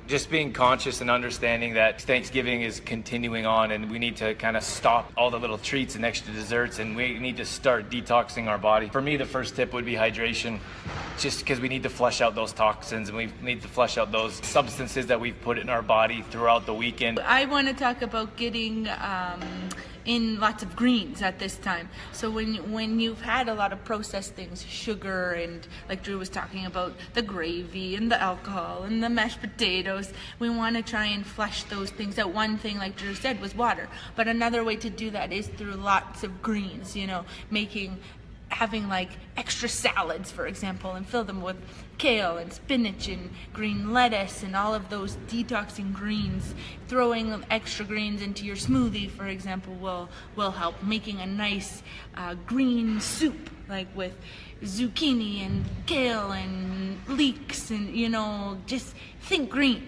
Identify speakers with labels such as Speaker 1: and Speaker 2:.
Speaker 1: Just being conscious and understanding that Thanksgiving is continuing on, and we need to kind of stop all the little treats and extra desserts, and we need to start detoxing our body. For me, the first tip would be hydration, just because we need to flush out those toxins and we need to flush out those substances that we've put in our body throughout the weekend.
Speaker 2: I want to talk about getting in lots of greens at this time. So when you've had a lot of processed things, sugar, and like Drew was talking about, the gravy and the alcohol and the mashed potatoes, we want to try and flush those things out. One thing, like Drew said, was water, but another way to do that is through lots of greens, having like extra salads, for example, and fill them with kale and spinach and green lettuce and all of those detoxing greens. Throwing extra greens into your smoothie, for example, will help. Making a nice green soup, like with zucchini and kale and leeks, and just think green.